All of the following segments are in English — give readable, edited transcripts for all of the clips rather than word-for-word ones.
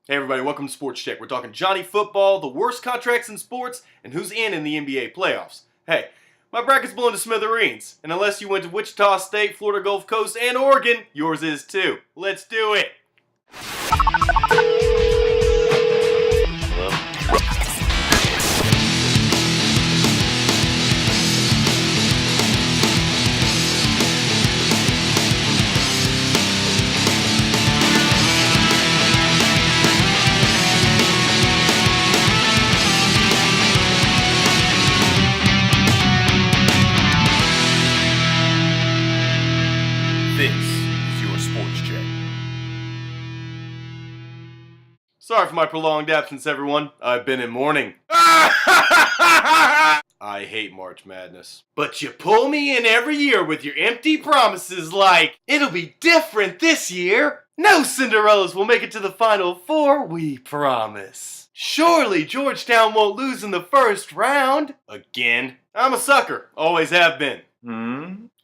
Hey everybody, welcome to Sports Check. We're talking Johnny Football, the worst contracts in sports, and who's in the NBA playoffs. Hey, my bracket's blown to smithereens, and unless you went to Wichita State, Florida Gulf Coast, and Oregon, yours is too. Let's do it! Sorry for my prolonged absence, everyone. I've been in mourning. I hate March Madness. But you pull me in every year with your empty promises like, it'll be different this year. No Cinderellas will make it to the Final Four, we promise. Surely Georgetown won't lose in the first round. Again. I'm a sucker. Always have been.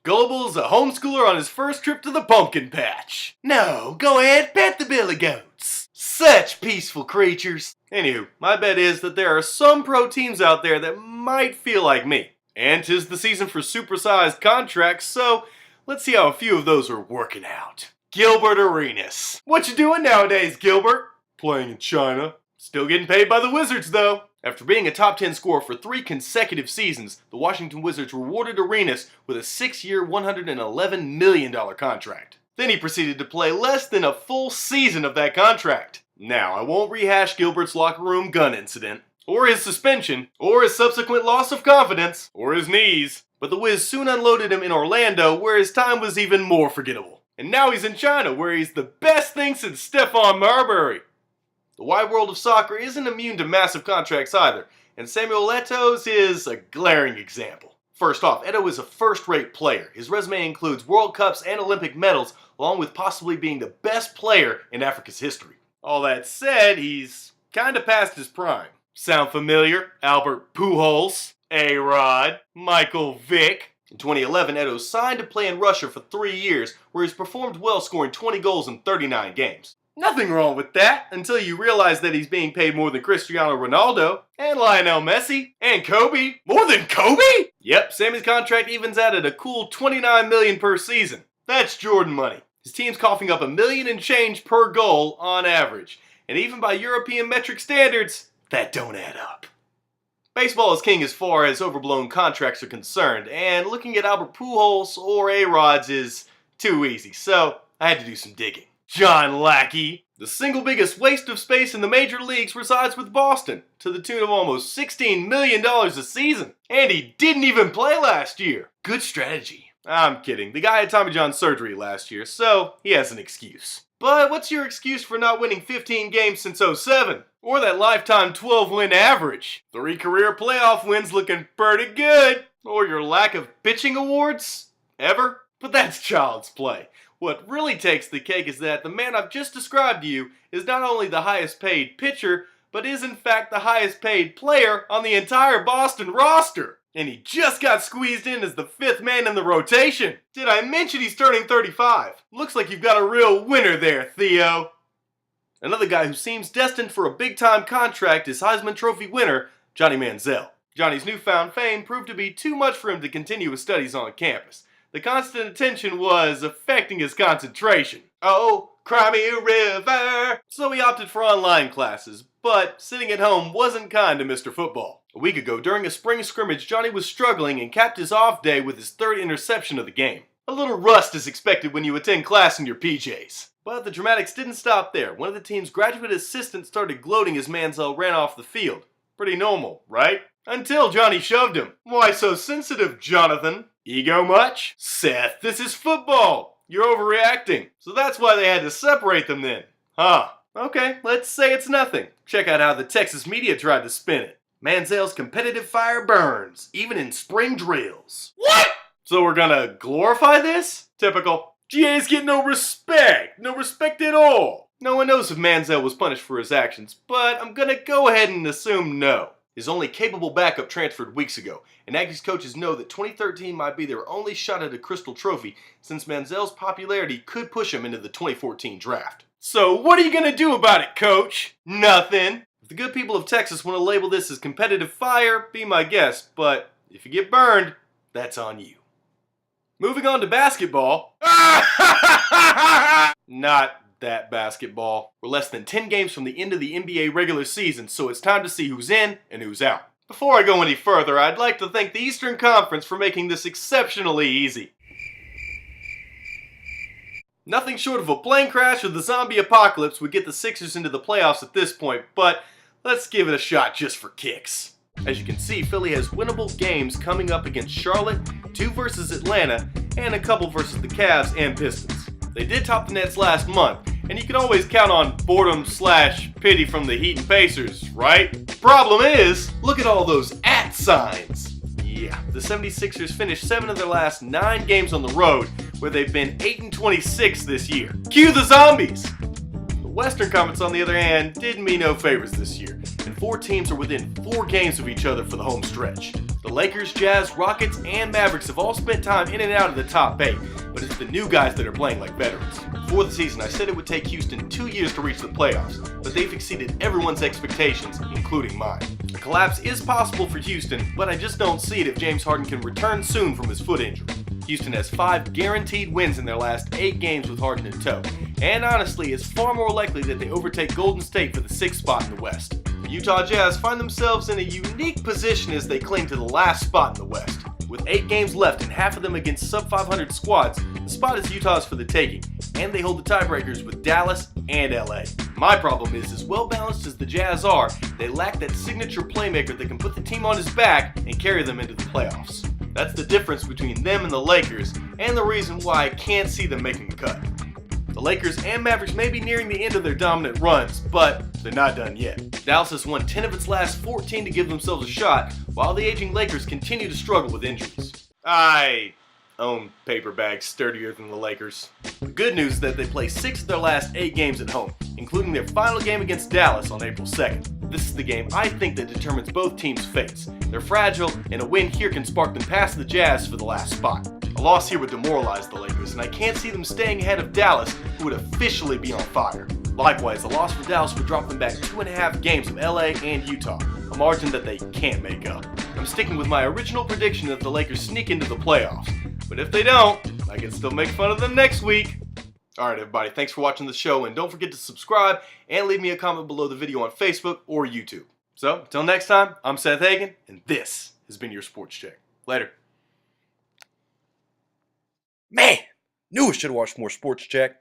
Gullible's a homeschooler on his first trip to the pumpkin patch. No, go ahead, pet the billy goats. Such peaceful creatures. Anywho, my bet is that there are some pro teams out there that might feel like me. And 'tis the season for supersized contracts, so let's see how a few of those are working out. Gilbert Arenas. What you doing nowadays, Gilbert? Playing in China. Still getting paid by the Wizards, though. After being a top 10 scorer for 3 consecutive seasons, the Washington Wizards rewarded Arenas with a 6-year, $111 million contract. Then he proceeded to play less than a full season of that contract. Now, I won't rehash Gilbert's locker room gun incident, or his suspension, or his subsequent loss of confidence, or his knees, but the Wiz soon unloaded him in Orlando, where his time was even more forgettable. And now he's in China, where he's the best thing since Stephon Marbury. The wide world of soccer isn't immune to massive contracts either, and Samuel Eto'o's is a glaring example. First off, Eto'o is a first-rate player. His resume includes World Cups and Olympic medals, along with possibly being the best player in Africa's history. All that said, he's kinda past his prime. Sound familiar? Albert Pujols, A-Rod, Michael Vick. In 2011, Eto'o signed to play in Russia for 3 years, where he's performed well, scoring 20 goals in 39 games. Nothing wrong with that, until you realize that he's being paid more than Cristiano Ronaldo, and Lionel Messi, and Kobe. More than Kobe? Yep, Sammy's contract evens out at a cool $29 million per season. That's Jordan money. His team's coughing up $1 million and change per goal on average. And even by European metric standards, that don't add up. Baseball is king as far as overblown contracts are concerned, and looking at Albert Pujols or A-Rod's is too easy, so I had to do some digging. John Lackey. The single biggest waste of space in the major leagues resides with Boston, to the tune of almost $16 million a season. And he didn't even play last year. Good strategy. I'm kidding. The guy had Tommy John surgery last year, so he has an excuse. But what's your excuse for not winning 15 games since '07? Or that lifetime 12-win average? 3 career playoff wins looking pretty good. Or your lack of pitching awards? Ever? But that's child's play. What really takes the cake is that the man I've just described to you is not only the highest paid pitcher, but is in fact the highest paid player on the entire Boston roster. And he just got squeezed in as the 5th man in the rotation. Did I mention he's turning 35? Looks like you've got a real winner there, Theo. Another guy who seems destined for a big-time contract is Heisman Trophy winner Johnny Manziel. Johnny's newfound fame proved to be too much for him to continue his studies on campus. The constant attention was affecting his concentration. Oh, cry me a river! So he opted for online classes, but sitting at home wasn't kind to Mr. Football. A week ago, during a spring scrimmage, Johnny was struggling and capped his off day with his 3rd interception of the game. A little rust is expected when you attend class in your PJs. But the dramatics didn't stop there. One of the team's graduate assistants started gloating as Manziel ran off the field. Pretty normal, right? Until Johnny shoved him. Why so sensitive, Jonathan? Ego much? Seth, this is football. You're overreacting. So that's why they had to separate them then. Huh. Okay, let's say it's nothing. Check out how the Texas media tried to spin it. Manziel's competitive fire burns, even in spring drills. What? So we're gonna glorify this? Typical. GA's get no respect at all. No one knows if Manziel was punished for his actions, but I'm gonna go ahead and assume no. His only capable backup transferred weeks ago, and Aggies coaches know that 2013 might be their only shot at a Crystal Trophy since Manziel's popularity could push him into the 2014 draft. So what are you gonna do about it, coach? Nothing. If the good people of Texas want to label this as competitive fire, be my guest, but if you get burned, that's on you. Moving on to basketball. Not that basketball. We're less than 10 games from the end of the NBA regular season, so it's time to see who's in and who's out. Before I go any further, I'd like to thank the Eastern Conference for making this exceptionally easy. Nothing short of a plane crash or the zombie apocalypse would get the Sixers into the playoffs at this point, but let's give it a shot just for kicks. As you can see, Philly has winnable games coming up against Charlotte, 2 versus Atlanta, and a couple versus the Cavs and Pistons. They did top the Nets last month, and you can always count on boredom/pity from the Heat and Pacers, right? Problem is, look at all those @ signs. Yeah, the 76ers finished 7 of their last 9 games on the road, where they've been 8-26 this year. Cue the zombies! The Western Conference, on the other hand, did me no favors this year, and 4 teams are within 4 games of each other for the home stretch. The Lakers, Jazz, Rockets, and Mavericks have all spent time in and out of the top 8, but it's the new guys that are playing like veterans. Before the season, I said it would take Houston 2 years to reach the playoffs, but they've exceeded everyone's expectations, including mine. A collapse is possible for Houston, but I just don't see it if James Harden can return soon from his foot injury. Houston has 5 guaranteed wins in their last 8 games with Harden in tow, and honestly, it's far more likely that they overtake Golden State for the 6th spot in the West. The Utah Jazz find themselves in a unique position as they cling to the last spot in the West. With 8 games left and half of them against sub-500 squads, the spot is Utah's for the taking, and they hold the tiebreakers with Dallas and LA. My problem is, as well balanced as the Jazz are, they lack that signature playmaker that can put the team on his back and carry them into the playoffs. That's the difference between them and the Lakers, and the reason why I can't see them making the cut. The Lakers and Mavericks may be nearing the end of their dominant runs, but they're not done yet. Dallas has won 10 of its last 14 to give themselves a shot, while the aging Lakers continue to struggle with injuries. I own paper bags sturdier than the Lakers. The good news is that they play 6 of their last 8 games at home, including their final game against Dallas on April 2nd. This is the game I think that determines both teams' fates. They're fragile, and a win here can spark them past the Jazz for the last spot. A loss here would demoralize the Lakers, and I can't see them staying ahead of Dallas, who would officially be on fire. Likewise, a loss for Dallas would drop them back 2.5 games of LA and Utah, a margin that they can't make up. I'm sticking with my original prediction that the Lakers sneak into the playoffs, but if they don't, I can still make fun of them next week. Alright everybody, thanks for watching the show, and don't forget to subscribe and leave me a comment below the video on Facebook or YouTube. So, until next time, I'm Seth Hagen, and this has been your Sports Check. Later. Man, knew I should have watched more Sports Check.